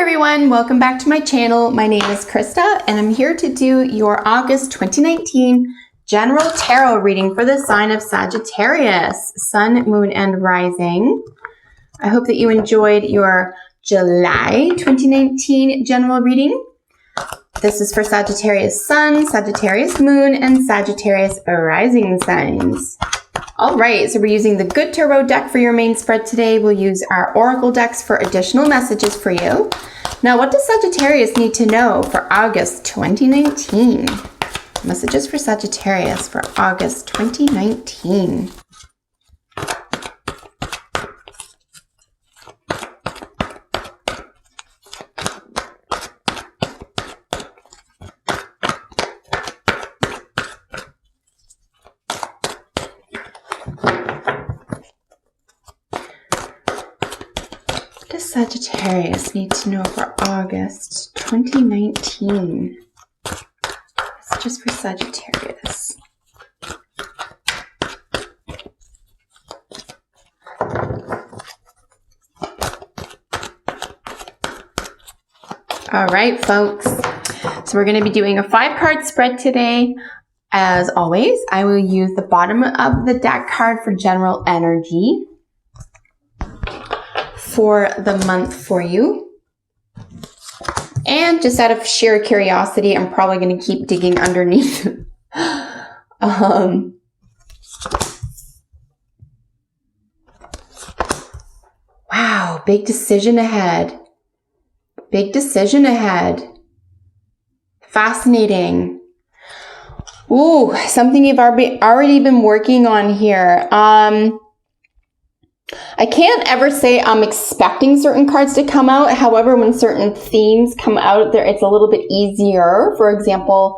everyone, welcome back to my channel. My name is Krista and I'm here to do your August 2019 general tarot reading for the sign of Sagittarius, Sun, Moon, and Rising. I hope that you enjoyed your July 2019 general reading. This is for Sagittarius Sun, Sagittarius Moon, and Sagittarius Rising signs. All right, so we're using the Good Tarot deck for your main spread today. We'll use our Oracle decks for additional messages for you. Now, what does Sagittarius need to know for August 2019? Messages for Sagittarius for August 2019. What does Sagittarius need to know for August 2019? Messages for Sagittarius. All right, folks. So we're going to be doing a 5-card spread today. As always, I will use the bottom of the deck card for general energy for the month for you. And just out of sheer curiosity, I'm probably going to keep digging underneath. Wow, big decision ahead. Big decision ahead. Fascinating. Ooh, something you've already been working on here. I can't ever say I'm expecting certain cards to come out. However, when certain themes come out there, it's a little bit easier, for example,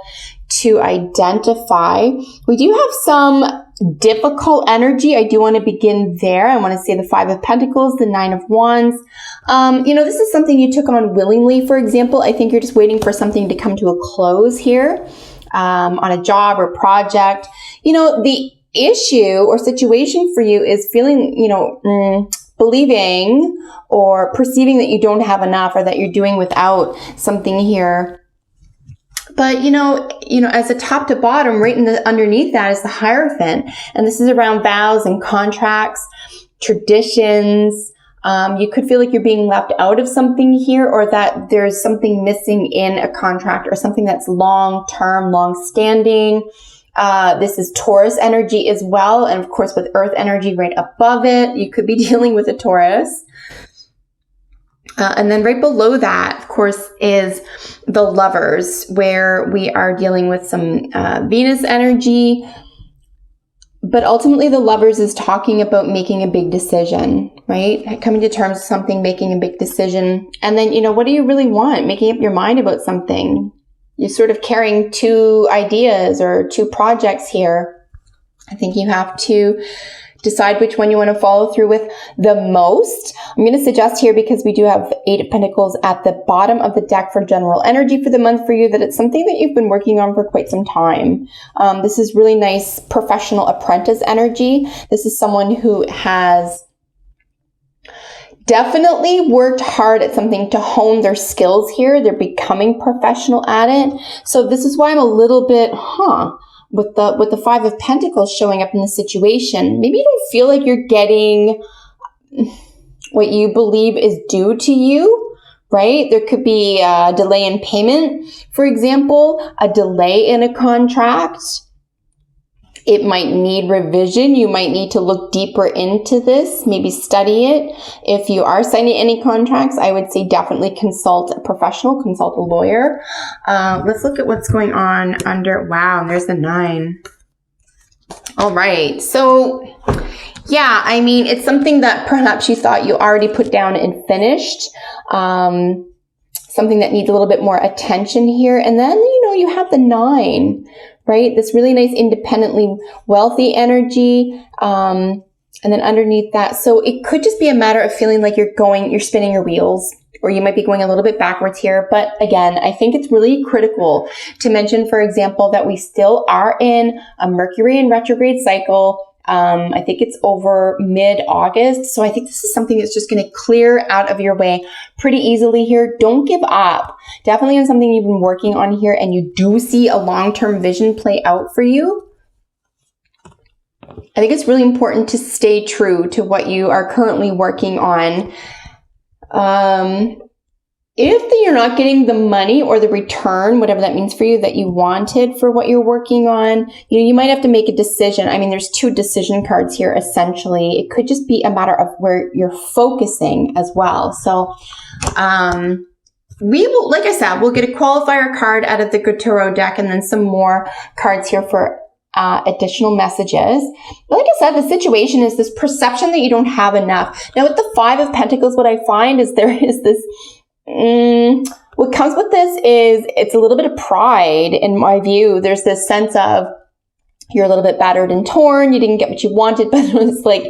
to identify. We do have some difficult energy. I do want to begin there. I want to say the 5 of Pentacles, the 9 of Wands. This is something you took on willingly, for example. I think you're just waiting for something to come to a close here on a job or project. The issue or situation for you is feeling, believing or perceiving that you don't have enough or that you're doing without something here. But, as a top to bottom, right underneath that is the Hierophant. And this is around vows and contracts, traditions. You could feel like you're being left out of something here, or that there's something missing in a contract or something that's long-term, long-standing. This is Taurus energy as well. And of course, with Earth energy right above it, you could be dealing with a Taurus. And then right below that, of course, is the Lovers, where we are dealing with some Venus energy. But ultimately, the Lovers is talking about making a big decision, right? Coming to terms with something, making a big decision. And then, what do you really want? Making up your mind about something. You're sort of carrying 2 ideas or 2 projects here. I think you have to decide which one you want to follow through with the most. I'm going to suggest here, because we do have 8 of Pentacles at the bottom of the deck for general energy for the month for you, that it's something that you've been working on for quite some time. This is really nice professional apprentice energy. This is someone who has definitely worked hard at something to hone their skills here. They're becoming professional at it. So this is why I'm a little bit, with the 5 of Pentacles showing up in the situation. Maybe you don't feel like you're getting what you believe is due to you, right? There could be a delay in payment, for example, a delay in a contract. It might need revision. You might need to look deeper into this, maybe study it. If you are signing any contracts, I would say definitely consult a professional, consult a lawyer. Let's look at what's going on under, wow, there's the 9. All right, so yeah, it's something that perhaps you thought you already put down and finished. Something that needs a little bit more attention here. And then, you have the 9. Right? This really nice, independently wealthy energy. And then underneath that, so it could just be a matter of feeling like you're spinning your wheels, or you might be going a little bit backwards here. But again, I think it's really critical to mention, for example, that we still are in a Mercury in retrograde cycle. I think it's over mid-August. So I think this is something that's just going to clear out of your way pretty easily here. Don't give up. Definitely on something you've been working on here and you do see a long-term vision play out for you. I think it's really important to stay true to what you are currently working on. If you're not getting the money or the return, whatever that means for you, that you wanted for what you're working on, you might have to make a decision. I mean, there's 2 decision cards here, essentially. It could just be a matter of where you're focusing as well. So, we will, like I said, we'll get a qualifier card out of the Tarot deck and then some more cards here for additional messages. But like I said, the situation is this perception that you don't have enough. Now with the 5 of Pentacles, what I find is there is this, what comes with this is it's a little bit of pride in my view. There's this sense of you're a little bit battered and torn. You didn't get what you wanted, but it's like,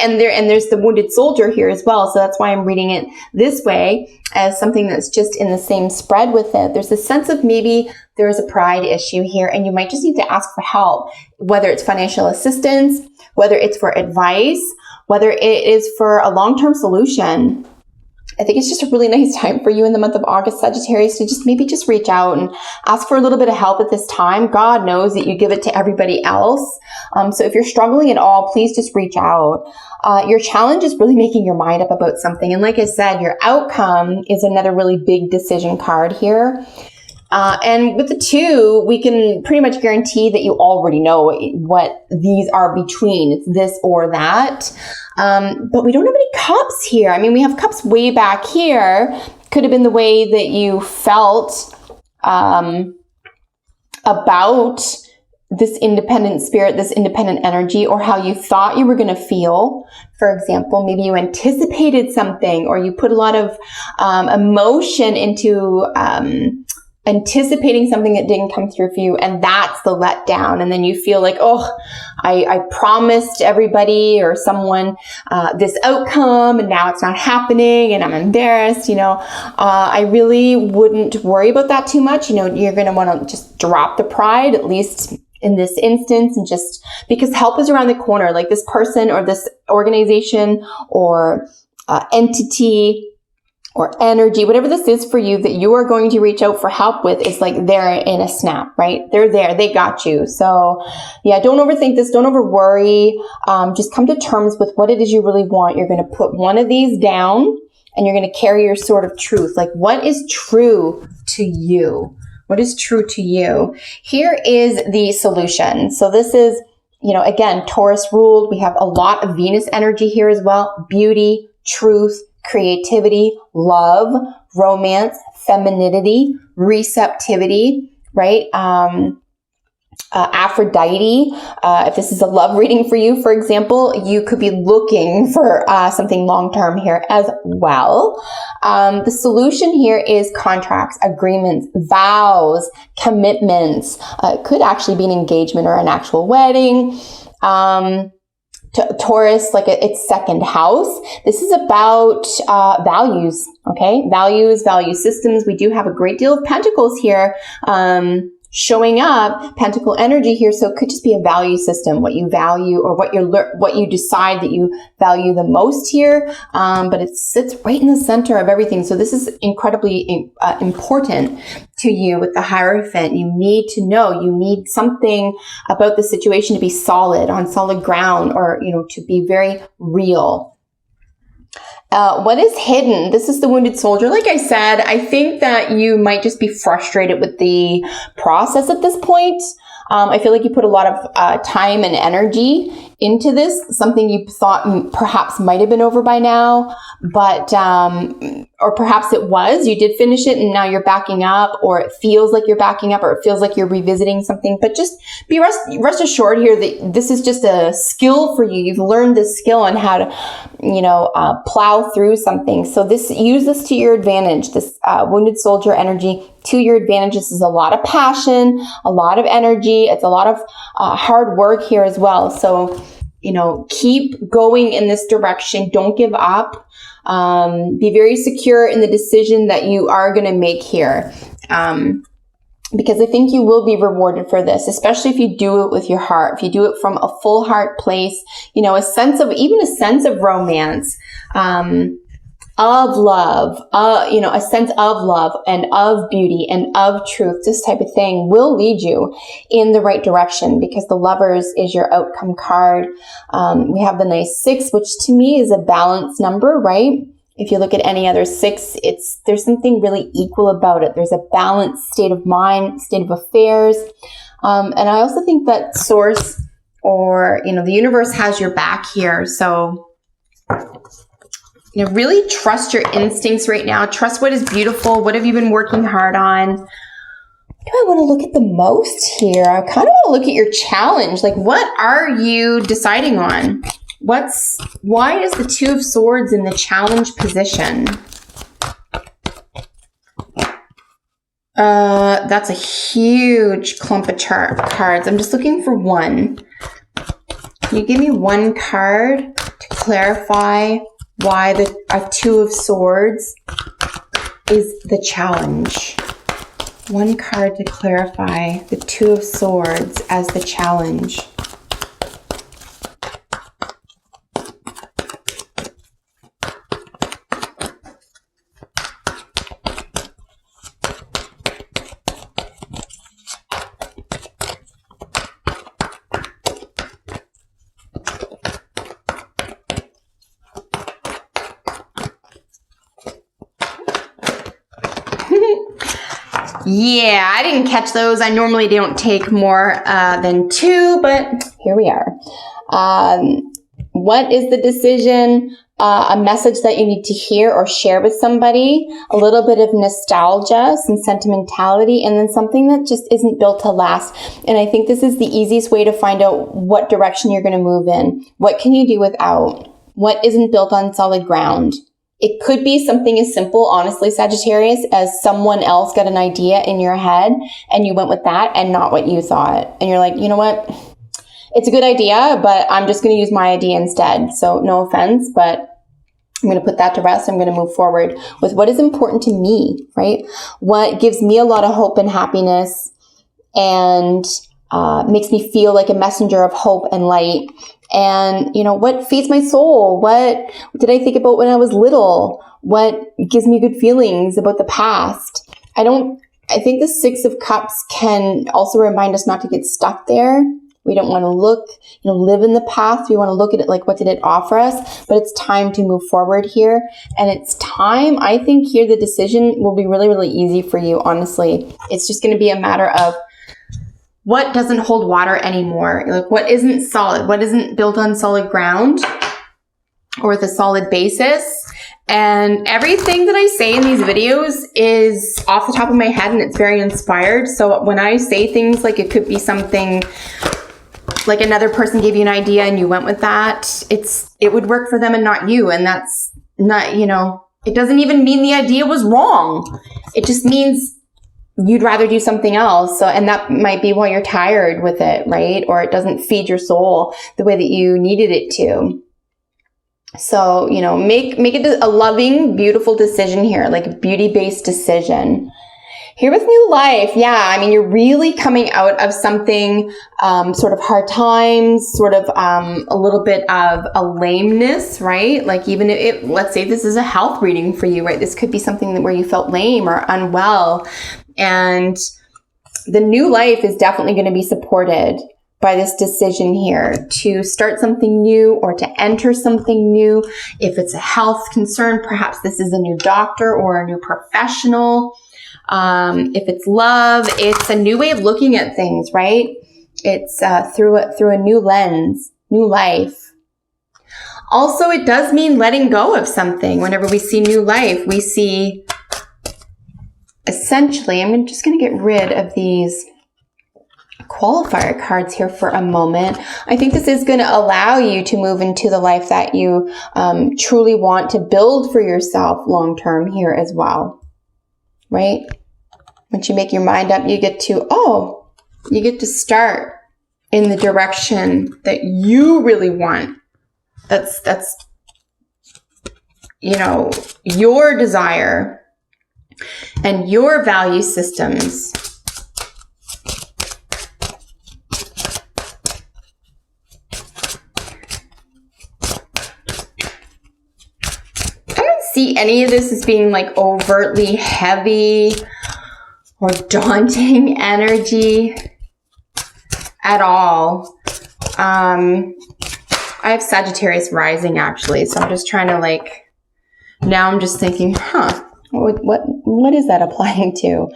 and there's the wounded soldier here as well. So that's why I'm reading it this way as something that's just in the same spread with it. There's a sense of maybe there is a pride issue here and you might just need to ask for help, whether it's financial assistance, whether it's for advice, whether it is for a long-term solution. I think it's just a really nice time for you in the month of August, Sagittarius, to just maybe just reach out and ask for a little bit of help at this time. God knows that you give it to everybody else. So if you're struggling at all, please just reach out. Your challenge is really making your mind up about something. And like I said, your outcome is another really big decision card here. And with the 2, we can pretty much guarantee that you already know what these are between. It's this or that. But we don't have any cups here. I mean, we have cups way back here. Could have been the way that you felt about this independent spirit, this independent energy, or how you thought you were going to feel. For example, maybe you anticipated something or you put a lot of emotion into anticipating something that didn't come through for you, and that's the letdown. And then you feel like, oh, I promised everybody or someone this outcome, and now it's not happening, and I'm embarrassed. I really wouldn't worry about that too much. You're going to want to just drop the pride, at least in this instance, and just because help is around the corner. Like this person or this organization or entity or energy, whatever this is for you that you are going to reach out for help with, is like they're in a snap, right? They're there. They got you. So yeah, don't overthink this. Don't over worry. Just come to terms with what it is you really want. You're going to put one of these down and you're going to carry your sword of truth. Like, what is true to you? What is true to you? Here is the solution. So this is, again, Taurus ruled. We have a lot of Venus energy here as well. Beauty, truth, creativity, love, romance, femininity, receptivity, right? Aphrodite. If this is a love reading for you, for example, you could be looking for something long-term here as well. The solution here is contracts, agreements, vows, commitments. It could actually be an engagement or an actual wedding. Taurus, like its 2nd house. This is about values, okay? Values, value systems. We do have a great deal of pentacles here showing up, pentacle energy here. So it could just be a value system, what you value or what you decide that you value the most here. But it sits right in the center of everything. So this is incredibly important to you with the Hierophant. You need to know, you need something about the situation to be solid, on solid ground, or, to be very real. What is hidden? This is the wounded soldier. Like I said, I think that you might just be frustrated with the process at this point. I feel like you put a lot of time and energy into this, something you thought perhaps might have been over by now, but, or perhaps it was, you did finish it and now you're backing up, or it feels like you're backing up, or it feels like you're revisiting something. But just be rest assured here that this is just a skill for you. You've learned this skill on how to, plow through something. So use this to your advantage, this wounded soldier energy to your advantage. This is a lot of passion, a lot of energy. It's a lot of hard work here as well. So, keep going in this direction. Don't give up. Be very secure in the decision that you are going to make here. because I think you will be rewarded for this, especially if you do it with your heart, if you do it from a full heart place, you know, even a sense of romance, of love, you know, a sense of love and of beauty and of truth. This type of thing will lead you in the right direction, because the Lovers is your outcome card. We have the nice 6, which to me is a balanced number, right? If you look at any other 6, there's something really equal about it. There's a balanced state of mind, state of affairs. And I also think that source, or, you know, the universe has your back here. So, you know, really trust your instincts right now. Trust what is beautiful. What have you been working hard on? What do I want to look at the most here? I kind of want to look at your challenge. Like, what are you deciding on? Why is the 2 of Swords in the challenge position? That's a huge clump of cards. I'm just looking for one. Can you give me one card to clarify why a 2 of Swords is the challenge? One card to clarify the 2 of Swords as the challenge. Yeah, I didn't catch those. I normally don't take more than 2, but here we are. What is the decision? A message that you need to hear or share with somebody, a little bit of nostalgia, some sentimentality, and then something that just isn't built to last. And I think this is the easiest way to find out what direction you're going to move in. What can you do without? What isn't built on solid ground? It could be something as simple, honestly, Sagittarius, as someone else got an idea in your head and you went with that and not what you thought. And you're like, you know what? It's a good idea, but I'm just going to use my idea instead. So no offense, but I'm going to put that to rest. I'm going to move forward with what is important to me, right? What gives me a lot of hope and happiness and makes me feel like a messenger of hope and light. And, you know, what feeds my soul? What did I think about when I was little? What gives me good feelings about the past? I think the 6 of Cups can also remind us not to get stuck there. We don't want to live in the past. We want to look at it like, what did it offer us? But it's time to move forward here. And it's time, I think here the decision will be really, really easy for you, honestly. It's just going to be a matter of what doesn't hold water anymore? Like, what isn't solid? What isn't built on solid ground or with a solid basis? And everything that I say in these videos is off the top of my head and it's very inspired. So when I say things like it could be something like another person gave you an idea and you went with that, it would work for them and not you. And that's not, you know, it doesn't even mean the idea was wrong. It just means you'd rather do something else. So, and that might be why you're tired with it, right? Or it doesn't feed your soul the way that you needed it to. So, you know, make it a loving, beautiful decision here, like a beauty-based decision. Here with New Life, yeah, I mean, you're really coming out of something, sort of hard times, sort of a little bit of a lameness, right? Like even if, let's say this is a health reading for you, right? This could be something where you felt lame or unwell. And the New Life is definitely going to be supported by this decision here to start something new or to enter something new. If it's a health concern, perhaps this is a new doctor or a new professional. If it's love, it's a new way of looking at things, right? It's through a new lens, new life. Also, it does mean letting go of something. Whenever we see New Life, we see essentially, I'm just going to get rid of these qualifier cards here for a moment. I think this is going to allow you to move into the life that you truly want to build for yourself long term here as well, right? Once you make your mind up, you get to start in the direction that you really want. That's you know, your desire and your value systems. see any of this as being like overtly heavy or daunting energy at all. I have Sagittarius rising actually, so I'm just trying to like, now I'm just thinking, what is that applying to?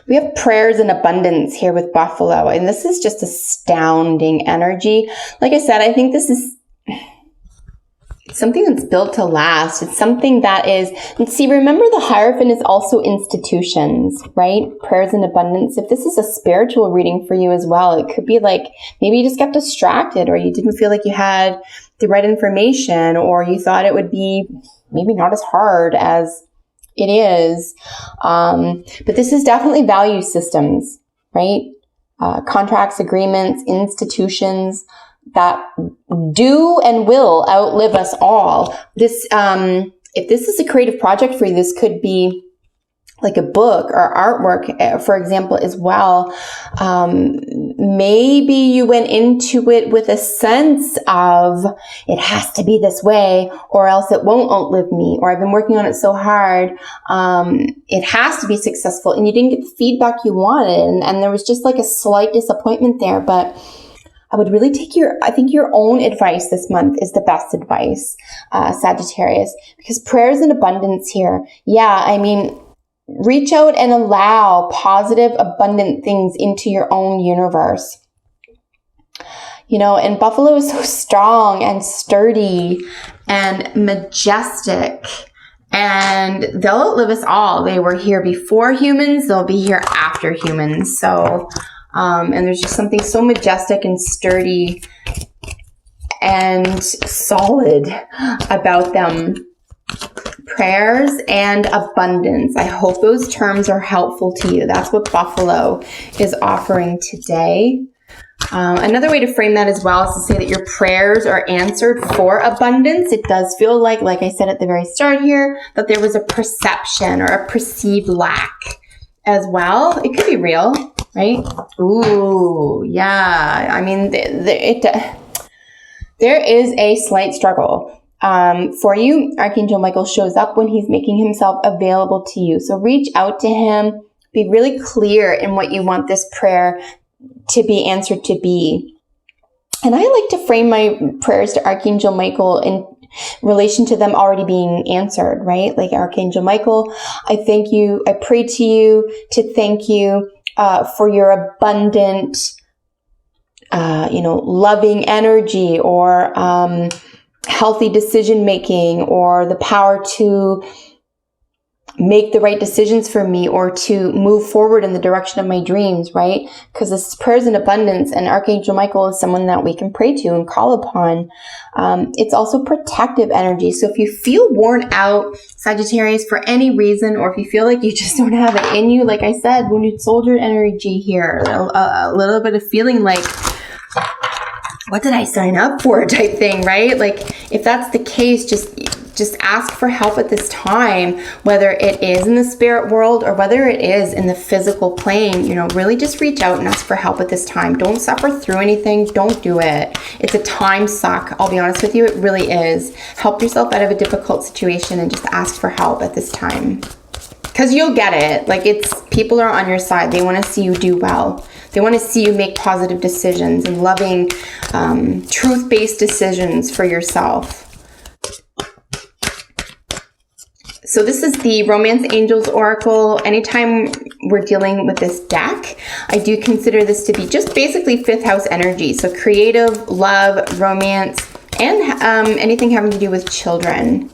We have prayers and abundance here with Buffalo, and this is just astounding energy. Like I said, I think this is something that's built to last. It's something that is, and see, remember the Hierophant is also institutions, right? Prayers and abundance. If this is a spiritual reading for you as well, it could be like, maybe you just got distracted, or you didn't feel like you had the right information, or you thought it would be maybe not as hard as it is. But this is definitely value systems, right? Contracts, agreements, institutions that do and will outlive us all. This, if this is a creative project for you, this could be like a book or artwork, for example, as well. Maybe you went into it with a sense of it has to be this way or else it won't outlive me, or I've been working on it so hard. It has to be successful, and you didn't get the feedback you wanted. And there was just like a slight disappointment there, but I would really take I think your own advice this month is the best advice, Sagittarius, because prayers and abundance here. Yeah, I mean, reach out and allow positive, abundant things into your own universe. You know, and Buffalo is so strong and sturdy and majestic, and they'll outlive us all. They were here before humans. They'll be here after humans. So, and there's just something so majestic and sturdy and solid about them. Prayers and abundance. I hope those terms are helpful to you. That's what Buffalo is offering today. Another way to frame that as well is to say that your prayers are answered for abundance. It does feel like I said at the very start here, that there was a perception or a perceived lack as well. It could be real, right? Ooh, yeah. I mean, there is a slight struggle. For you, Archangel Michael shows up when he's making himself available to you. So reach out to him. Be really clear in what you want this prayer to be answered to be. And I like to frame my prayers to Archangel Michael in relation to them already being answered, right? Like, Archangel Michael, I thank you. I pray to you to thank you for your abundant, loving energy, or healthy decision making, or the power to make the right decisions for me, or to move forward in the direction of my dreams, right? Because this is prayers in abundance, and Archangel Michael is someone that we can pray to and call upon. It's also protective energy. So if you feel worn out, Sagittarius, for any reason, or if you feel like you just don't have it in you, like I said, wounded soldier energy here, a little bit of feeling like, what did I sign up for type thing, right? Like, if that's the case, just ask for help at this time, whether it is in the spirit world or whether it is in the physical plane. Really just reach out and ask for help at this time. Don't suffer through anything. Don't do it. It's a time suck. I'll be honest with you. It really is. Help yourself out of a difficult situation and just ask for help at this time. Because you'll get it. Like, people are on your side. They want to see you do well. They want to see you make positive decisions and loving, truth-based decisions for yourself. So this is the Romance Angels Oracle. Anytime we're dealing with this deck, I do consider this to be just basically 5th house energy. So creative, love, romance, and anything having to do with children.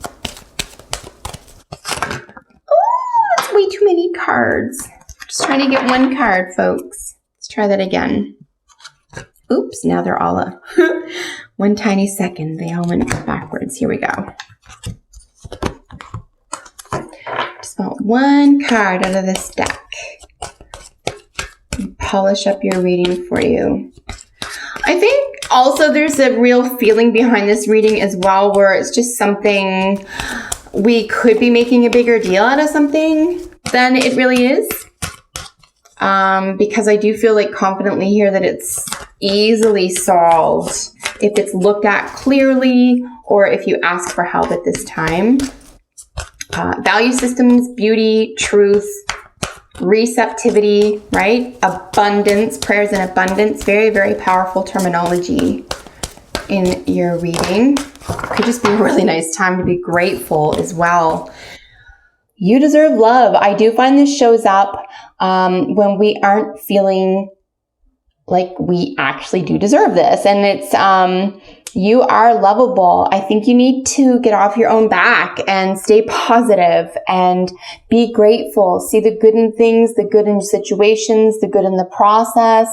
Oh, that's way too many cards. Just trying to get one card, folks. Let's try that again. Oops, now they're all one tiny second. They all went backwards. Here we go. Just want one card out of this deck. Polish up your reading for you. I think also there's a real feeling behind this reading as well, where it's just something we could be making a bigger deal out of something than it really is. Because I do feel like confidently here that it's easily solved if it's looked at clearly, or if you ask for help at this time. Value systems, beauty, truth, receptivity, right? Abundance, prayers in abundance, very, very powerful terminology in your reading. Could just be a really nice time to be grateful as well. You deserve love. I do find this shows up when we aren't feeling like we actually do deserve this. And it's, you are lovable. I think you need to get off your own back and stay positive and be grateful. See the good in things, the good in situations, the good in the process.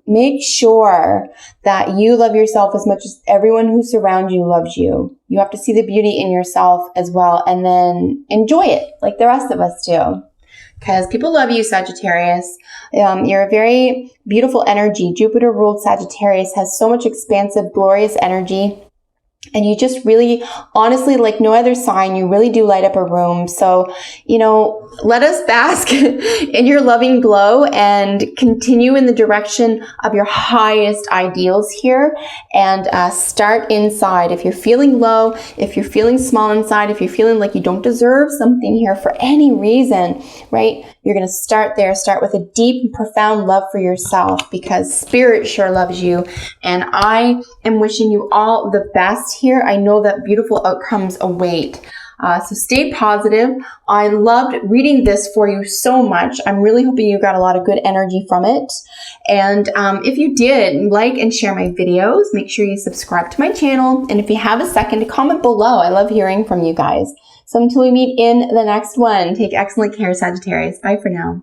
Make sure that you love yourself as much as everyone who surrounds you loves you. You have to see the beauty in yourself as well, and then enjoy it like the rest of us do. Because people love you, Sagittarius. You're a very beautiful energy. Jupiter ruled Sagittarius has so much expansive, glorious energy. And you just really, honestly, like no other sign, you really do light up a room. So, you know, let us bask in your loving glow and continue in the direction of your highest ideals here. And start inside. If you're feeling low, if you're feeling small inside, if you're feeling like you don't deserve something here for any reason, right? You're going to start there. Start with a deep and profound love for yourself, because Spirit sure loves you. And I am wishing you all the best here. I know that beautiful outcomes await. So stay positive. I loved reading this for you so much. I'm really hoping you got a lot of good energy from it. And if you did, like and share my videos. Make sure you subscribe to my channel. And if you have a second, comment below. I love hearing from you guys. So until we meet in the next one, take excellent care, Sagittarius. Bye for now.